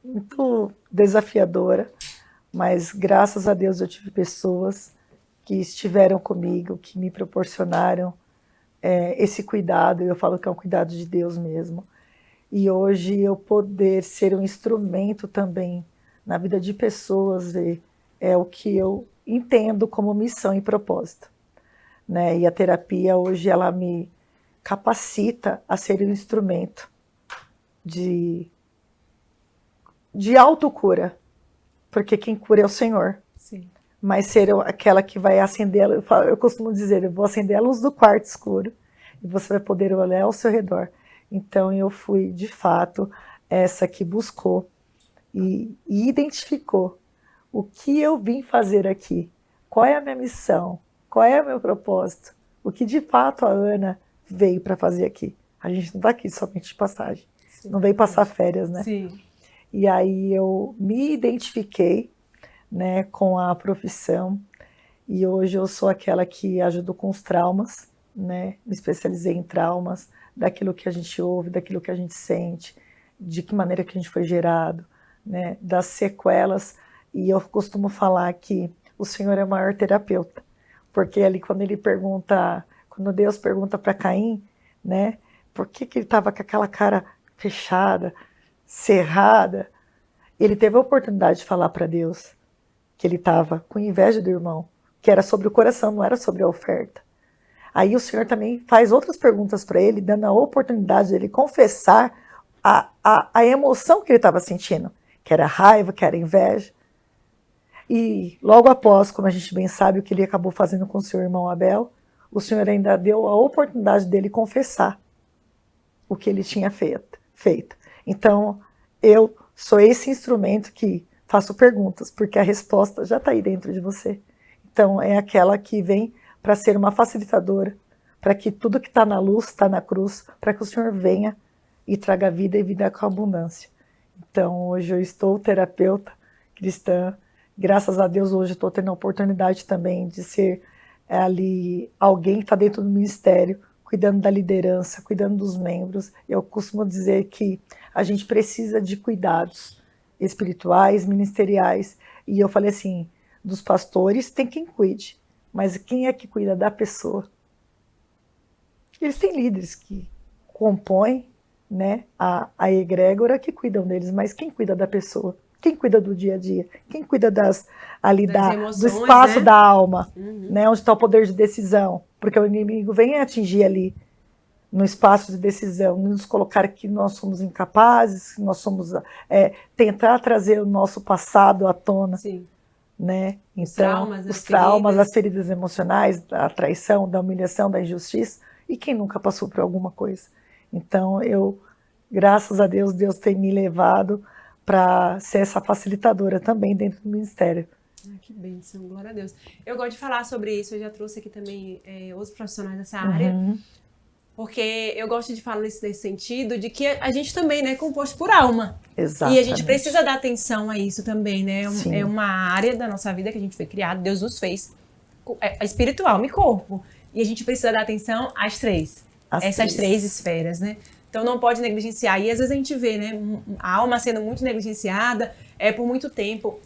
muito desafiadora, mas graças a Deus eu tive pessoas que estiveram comigo, que me proporcionaram esse cuidado. Eu falo que é um cuidado de Deus mesmo. E hoje eu poder ser um instrumento também na vida de pessoas é o que eu entendo como missão e propósito. Né? E a terapia hoje ela me capacita a ser um instrumento de autocura, porque quem cura é o Senhor. Sim. Mas ser aquela que vai acender, eu costumo dizer, eu vou acender a luz do quarto escuro e você vai poder olhar ao seu redor. Então eu fui, de fato, essa que buscou e identificou o que eu vim fazer aqui, qual é a minha missão, qual é o meu propósito, o que de fato a Ana veio para fazer aqui. A gente não está aqui somente de passagem, Sim. não veio passar férias, né? Sim. E aí eu me identifiquei, né, com a profissão, e hoje eu sou aquela que ajuda com os traumas, né? Me especializei em traumas, daquilo que a gente ouve, daquilo que a gente sente, de que maneira que a gente foi gerado, né? Das sequelas. E eu costumo falar que o Senhor é o maior terapeuta, porque ali quando Deus pergunta para Caim, né? Por que ele estava com aquela cara fechada, cerrada? Ele teve a oportunidade de falar para Deus que ele estava com inveja do irmão, que era sobre o coração, não era sobre a oferta. Aí o Senhor também faz outras perguntas para ele, dando a oportunidade de ele confessar a emoção que ele estava sentindo, que era raiva, que era inveja. E logo após, como a gente bem sabe, o que ele acabou fazendo com o seu irmão Abel, o Senhor ainda deu a oportunidade dele confessar o que ele tinha feito. Então, eu sou esse instrumento que faço perguntas, porque a resposta já está aí dentro de você. Então, é aquela que vem para ser uma facilitadora, para que tudo que está na luz, está na cruz, para que o Senhor venha e traga vida e vida com abundância. Então, hoje eu estou terapeuta cristã, graças a Deus hoje eu estou tendo a oportunidade também de ser ali alguém que está dentro do ministério, cuidando da liderança, cuidando dos membros. Eu costumo dizer que a gente precisa de cuidados espirituais, ministeriais, e eu falei assim, dos pastores tem quem cuide, mas quem é que cuida da pessoa? Eles têm líderes que compõem, né, a egrégora que cuidam deles, mas quem cuida da pessoa? Quem cuida do dia a dia? Quem cuida do espaço, né? Da alma, né, onde está o poder de decisão? Porque o inimigo vem atingir ali, no espaço de decisão, nos colocar que nós somos incapazes, que nós somos tentar trazer o nosso passado à tona. Sim. Né? Então, os traumas, as feridas emocionais, a traição, da humilhação, da injustiça, e quem nunca passou por alguma coisa. Então, graças a Deus, Deus tem me levado para ser essa facilitadora também dentro do ministério. Que bênção, glória a Deus. Eu gosto de falar sobre isso, eu já trouxe aqui também outros profissionais dessa área, porque eu gosto de falar nesse sentido de que a gente também, né, é composto por alma. Exatamente. E a gente precisa dar atenção a isso também, né? Sim. É uma área da nossa vida que a gente foi criado, Deus nos fez, espiritual, alma e corpo. E a gente precisa dar atenção às três. Essas três esferas, né? Então não pode negligenciar. E às vezes a gente vê, né, a alma sendo muito negligenciada por muito tempo.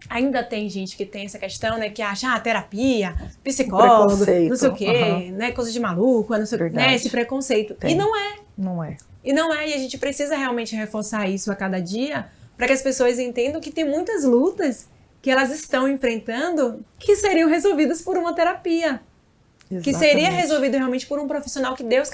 Ainda tem gente que tem essa questão, né, que acha terapia, psicólogo, não sei o quê, né, coisa de maluco, não sei, né, esse preconceito. Tem. E não é. Não é. E não é, e a gente precisa realmente reforçar isso a cada dia, para que as pessoas entendam que tem muitas lutas que elas estão enfrentando que seriam resolvidas por uma terapia. Exatamente. Que seria resolvido realmente por um profissional que Deus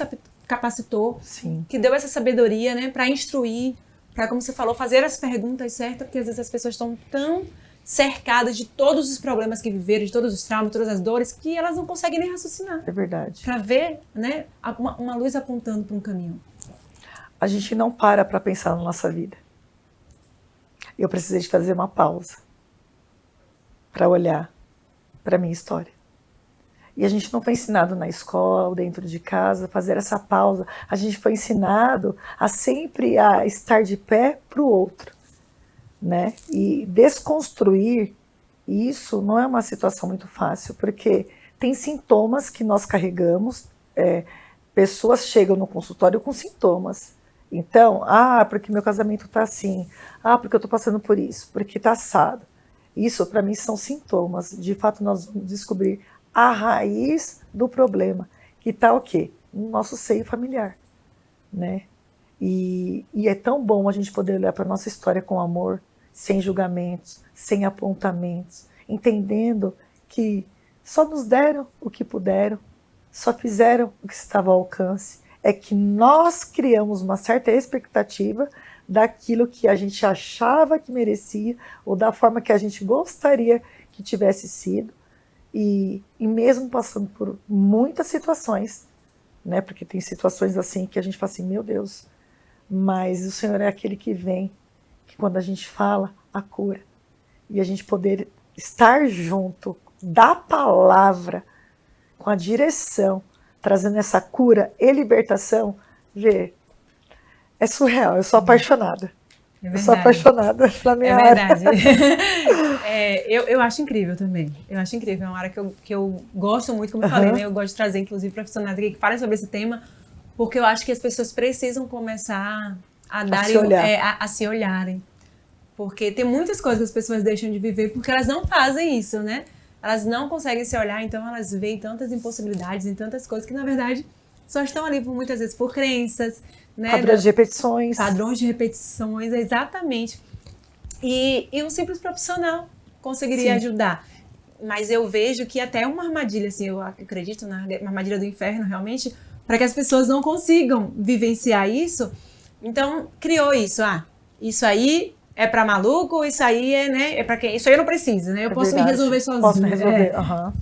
capacitou, sim, que deu essa sabedoria, né, para instruir, para, como você falou, fazer as perguntas certas, porque às vezes as pessoas estão tão cercadas de todos os problemas que viveram, de todos os traumas, todas as dores, que elas não conseguem nem raciocinar. É verdade. Para ver, né, uma luz apontando para um caminho. A gente não para pensar na nossa vida. Eu precisei de fazer uma pausa para olhar para a minha história. E a gente não foi ensinado na escola ou dentro de casa a fazer essa pausa. A gente foi ensinado a sempre estar de pé para o outro, né? E desconstruir isso não é uma situação muito fácil, porque tem sintomas que nós carregamos, pessoas chegam no consultório com sintomas. Então, porque meu casamento está assim, porque eu estou passando por isso, porque está assado. Isso, para mim, são sintomas. De fato, nós vamos descobrir a raiz do problema, que está o quê? No nosso seio familiar, né? E é tão bom a gente poder olhar para a nossa história com amor, sem julgamentos, sem apontamentos, entendendo que só nos deram o que puderam, só fizeram o que estava ao alcance. É que nós criamos uma certa expectativa daquilo que a gente achava que merecia, ou da forma que a gente gostaria que tivesse sido, e mesmo passando por muitas situações, né, porque tem situações assim que a gente fala assim, meu Deus, mas o Senhor é aquele que vem, que quando a gente fala, a cura, e a gente poder estar junto da palavra, com a direção, trazendo essa cura e libertação, vê, é surreal, eu sou apaixonada. Eu sou apaixonada pela minha área. É verdade. Eu acho incrível também. Eu acho incrível. É uma área que eu gosto muito, como eu falei, né? Eu gosto de trazer, inclusive, profissionais aqui que falem sobre esse tema, porque eu acho que as pessoas precisam começar a se olharem. Porque tem muitas coisas que as pessoas deixam de viver porque elas não fazem isso, né? Elas não conseguem se olhar, então elas veem tantas impossibilidades em tantas coisas que, na verdade, só estão ali muitas vezes por crenças, né? Padrões de repetições. Padrões de repetições, exatamente. E um simples profissional conseguiria ajudar. Mas eu vejo que até uma armadilha, assim, eu acredito na armadilha do inferno, realmente, para que as pessoas não consigam vivenciar isso. Então, criou isso. Isso aí é para maluco, isso aí é, né? É para quem? Isso aí eu não preciso, né? Eu posso verdade. me resolver sozinho. Posso me resolver.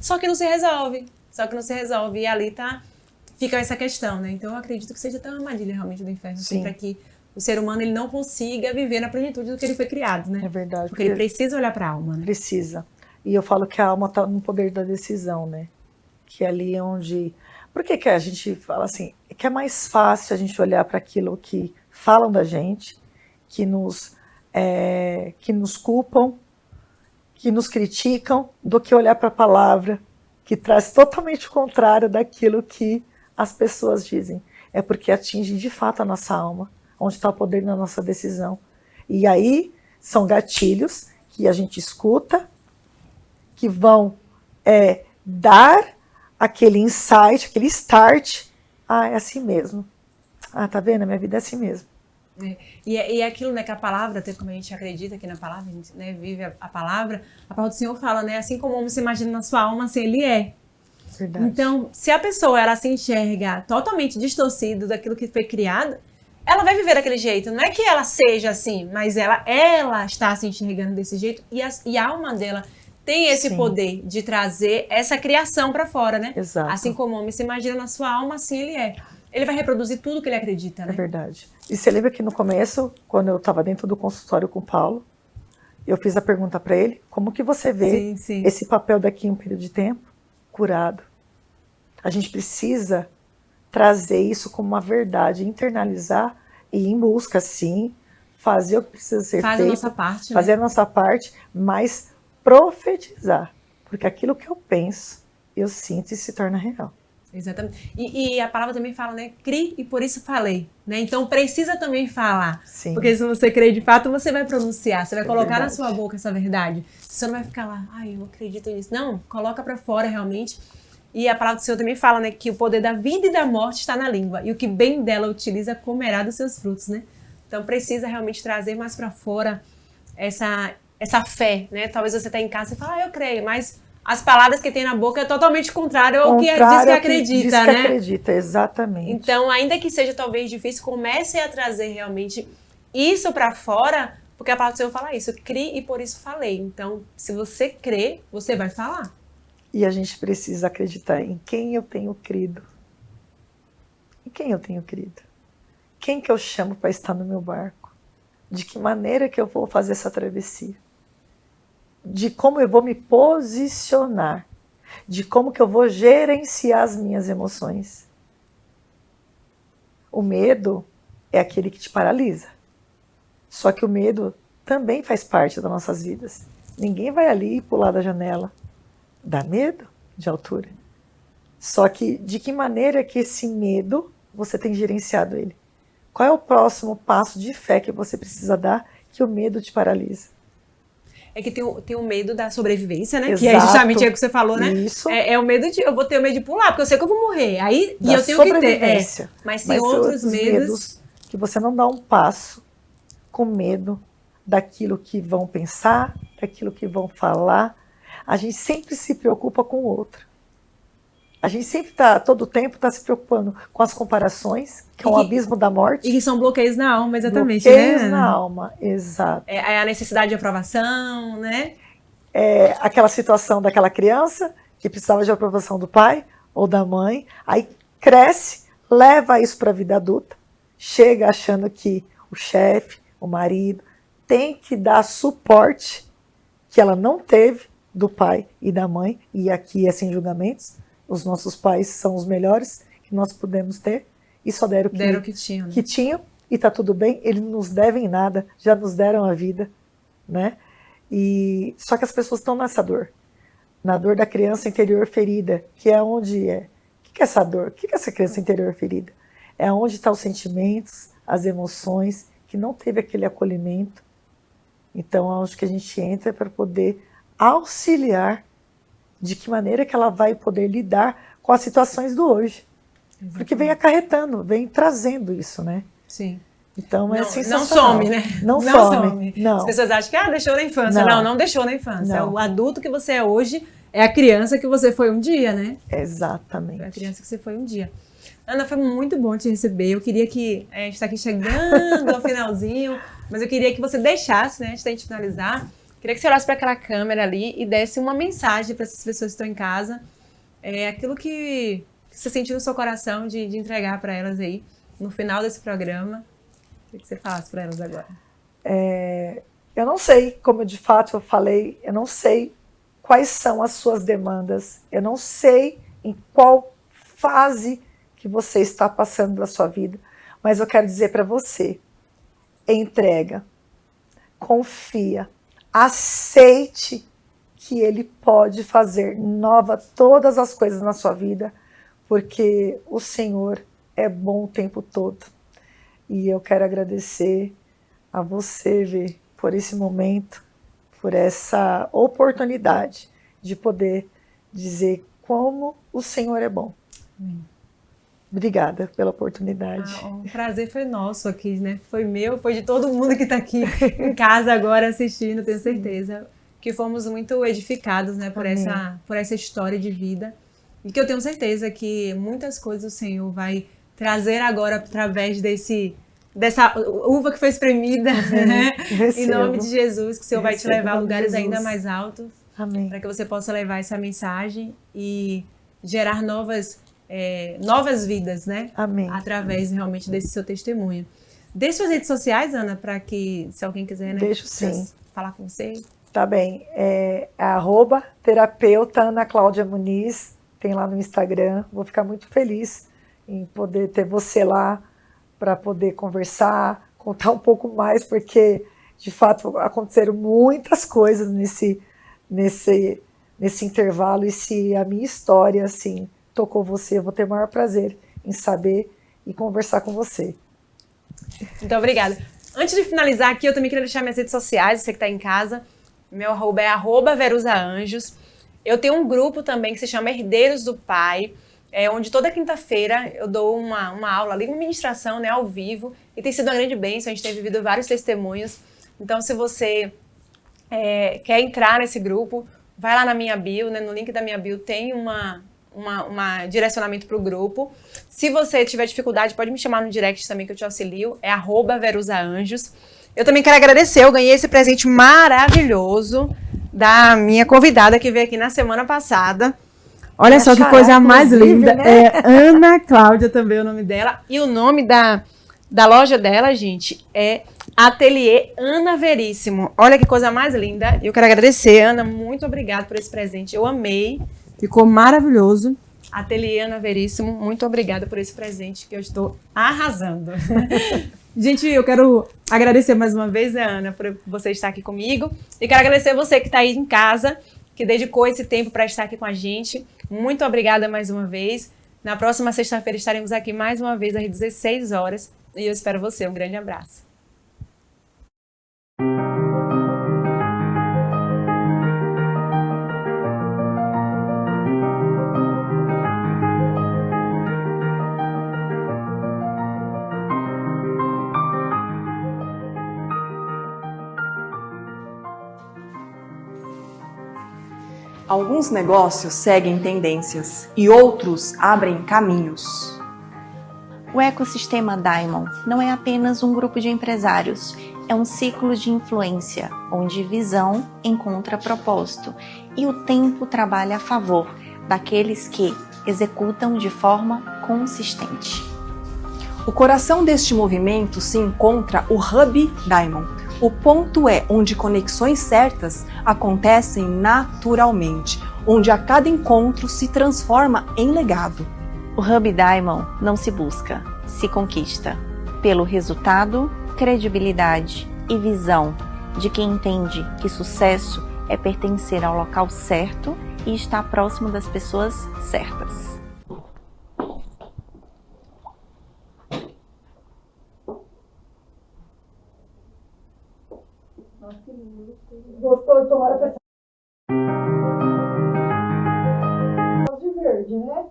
Só que não se resolve. E ali fica essa questão, né? Então eu acredito que seja até uma armadilha realmente do inferno, assim, para que o ser humano ele não consiga viver na plenitude do que ele foi criado, né? É verdade. Porque ele precisa olhar para a alma, né? Precisa. E eu falo que a alma está no poder da decisão, né? Que é ali onde... Por que a gente fala assim? É que é mais fácil a gente olhar para aquilo que falam da gente, que nos culpam, que nos criticam, do que olhar para a palavra, que traz totalmente o contrário daquilo que as pessoas dizem. É porque atinge de fato a nossa alma, onde está o poder na nossa decisão. E aí são gatilhos que a gente escuta, que vão dar aquele insight, aquele start. É assim mesmo. Tá vendo? A minha vida é assim mesmo. E é aquilo, né, que a palavra, como a gente acredita aqui na palavra, a gente, né, vive a palavra do Senhor fala, né, assim como o homem se imagina na sua alma, assim ele é. Verdade. Então, se a pessoa ela se enxerga totalmente distorcida daquilo que foi criado, ela vai viver daquele jeito. Não é que ela seja assim, mas ela está se enxergando desse jeito e a alma dela tem esse poder de trazer essa criação para fora, né? Exato. Assim como o homem se imagina na sua alma, assim ele é. Ele vai reproduzir tudo que ele acredita, né? É verdade. E você lembra que no começo, quando eu estava dentro do consultório com o Paulo, eu fiz a pergunta para ele, como que você vê esse papel daqui em um período de tempo? Curado. A gente precisa trazer isso como uma verdade, internalizar e ir em busca, sim, fazer o que precisa ser feito. Fazer a nossa parte. Fazer a nossa parte, mas profetizar. Porque aquilo que eu penso, eu sinto e se torna real. Exatamente. E a palavra também fala, né? Crie e por isso falei. Né? Então precisa também falar. Sim. Porque se você crer de fato, você vai pronunciar. Você vai colocar na sua boca essa verdade. Você não vai ficar lá, eu acredito nisso. Não, coloca pra fora realmente. E a palavra do Senhor também fala, né? Que o poder da vida e da morte está na língua. E o que bem dela utiliza comerá dos seus frutos, né? Então precisa realmente trazer mais pra fora essa fé, né? Talvez você tá em casa e fala, eu creio, mas as palavras que tem na boca é totalmente contrário ao que diz que acredita, né? Acredita, exatamente. Então, ainda que seja talvez difícil, comece a trazer realmente isso para fora, porque a palavra do Senhor fala isso, crie e por isso falei. Então, se você crê, você vai falar. E a gente precisa acreditar em quem eu tenho crido. Em quem eu tenho crido? Quem que eu chamo para estar no meu barco? De que maneira que eu vou fazer essa travessia? De como eu vou me posicionar, de como que eu vou gerenciar as minhas emoções. O medo é aquele que te paralisa. Só que o medo também faz parte das nossas vidas. Ninguém vai ali pular da janela. Dá medo de altura. Só que de que maneira que esse medo você tem gerenciado ele? Qual é o próximo passo de fé que você precisa dar que o medo te paralisa? É que tem o medo da sobrevivência, né? Exato. Que é justamente o que você falou, né? Isso. É o medo eu vou ter o medo de pular, porque eu sei que eu vou morrer. Aí, e eu tenho que ter. Mas tem outros medos que você não dá um passo com medo daquilo que vão pensar, daquilo que vão falar. A gente sempre se preocupa com o outro. A gente sempre todo tempo está se preocupando com as comparações, que é um abismo da morte. E que são bloqueios na alma, exatamente. Bloqueios na alma, exato. É a necessidade de aprovação, né? É aquela situação daquela criança que precisava de aprovação do pai ou da mãe, aí cresce, leva isso para a vida adulta, chega achando que o chefe, o marido, tem que dar suporte que ela não teve do pai e da mãe, e aqui é sem julgamentos, os nossos pais são os melhores que nós pudemos ter, e só deram Deram o que tinham, né? que tinham, e tá tudo bem, eles não nos devem nada, já nos deram a vida, né? E só que as pessoas estão nessa dor, na dor da criança interior ferida, que é onde é. O que é essa dor? O que é essa criança interior ferida? É onde estão os sentimentos, as emoções, que não teve aquele acolhimento. Então, é onde que a gente entra para poder auxiliar de que maneira que ela vai poder lidar com as situações do hoje. Exatamente. Porque vem acarretando, vem trazendo isso, né? Sim. Então, é Não sensacional. some, né? Não some. Não. As pessoas acham que deixou na infância. Não. Não deixou na infância. Não. O adulto que você é hoje é a criança que você foi um dia, né? Exatamente. É a criança que você foi um dia. Ana, foi muito bom te receber. Eu queria que a gente está aqui chegando ao finalzinho, mas eu queria que você deixasse, né, antes da gente finalizar, queria que você olhasse para aquela câmera ali e desse uma mensagem para essas pessoas que estão em casa, aquilo que você sentiu no seu coração de entregar para elas aí no final desse programa. O que você falasse para elas agora? Eu não sei, como de fato eu falei, eu não sei quais são as suas demandas, eu não sei em qual fase que você está passando da sua vida, mas eu quero dizer para você, entrega, confia, aceite que Ele pode fazer nova todas as coisas na sua vida, porque o Senhor é bom o tempo todo. E eu quero agradecer a você, Vê, por esse momento, por essa oportunidade de poder dizer como o Senhor é bom. Amém. Obrigada pela oportunidade. O prazer foi nosso aqui, né? Foi meu, foi de todo mundo que está aqui em casa agora assistindo, tenho certeza que fomos muito edificados, né, por essa história de vida. E que eu tenho certeza que muitas coisas o Senhor vai trazer agora através dessa uva que foi espremida, né? Em nome de Jesus, que o Senhor vai te levar a lugares ainda mais altos. Amém. Para que você possa levar essa mensagem e gerar novas vidas, né? Amém. Através realmente desse seu testemunho. Deixe suas redes sociais, Ana, para que, se alguém quiser, né? Deixo sim. Falar com você. Tá bem. @terapeuta Ana Cláudia Muniz, tem lá no Instagram. Vou ficar muito feliz em poder ter você lá para poder conversar, contar um pouco mais, porque, de fato, aconteceram muitas coisas nesse intervalo, e se a minha história, assim, tocou você, eu vou ter o maior prazer em saber e conversar com você. Muito obrigada. Antes de finalizar aqui, eu também queria deixar minhas redes sociais, você que está em casa. Meu arroba é @verusaanjos. Eu tenho um grupo também que se chama Herdeiros do Pai, onde toda quinta-feira eu dou uma aula ali, uma ministração, né, ao vivo, e tem sido uma grande bênção, a gente tem vivido vários testemunhos. Então, se você quer entrar nesse grupo, vai lá na minha bio, né, no link da minha bio tem um direcionamento para o grupo. Se você tiver dificuldade, pode me chamar no direct também que eu te auxilio, é @verusaanjos. Eu também quero agradecer, eu ganhei esse presente maravilhoso da minha convidada que veio aqui na semana passada. Olha só que coisa mais linda, né? É Ana Cláudia também o nome dela, e o nome da loja dela, gente, é Ateliê Ana Veríssimo. Olha que coisa mais linda, eu quero agradecer, Ana, muito obrigada por esse presente, eu amei, ficou maravilhoso. Ateliê Ana Veríssimo, muito obrigada por esse presente que eu estou arrasando. Gente, eu quero agradecer mais uma vez, né, Ana, por você estar aqui comigo. E quero agradecer você que está aí em casa, que dedicou esse tempo para estar aqui com a gente. Muito obrigada mais uma vez. Na próxima sexta-feira estaremos aqui mais uma vez às 16 horas. E eu espero você. Um grande abraço. Alguns negócios seguem tendências e outros abrem caminhos. O ecossistema Diamond não é apenas um grupo de empresários, é um ciclo de influência, onde visão encontra propósito e o tempo trabalha a favor daqueles que executam de forma consistente. O coração deste movimento se encontra o Hub Diamond, O ponto é onde conexões certas acontecem naturalmente, onde a cada encontro se transforma em legado. O Hub Diamond não se busca, se conquista. Pelo resultado, credibilidade e visão de quem entende que sucesso é pertencer ao local certo e estar próximo das pessoas certas. Gostou de tomar a pessoa de verde, né?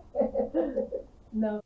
Não.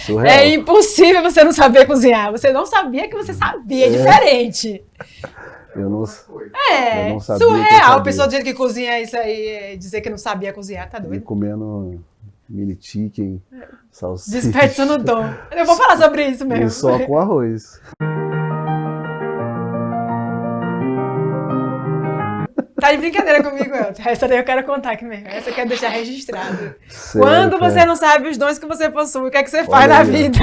Surreal. É impossível você não saber cozinhar. Você não sabia que você sabia, é diferente. Eu não É, eu não sabia que eu surreal. sabia. A pessoa dizer que cozinha isso aí, dizer que não sabia cozinhar, tá E doido? comendo mini chicken, salsicha. Desperdiçando o dom. Eu vou falar sobre isso mesmo. E só com arroz. Tá de brincadeira comigo, Elton. Essa daí eu quero contar aqui mesmo. Essa eu quero deixar registrado. Sério, Quando cara. você não sabe os dons que você possui, o que é que você faz Olha na aí, ó. vida?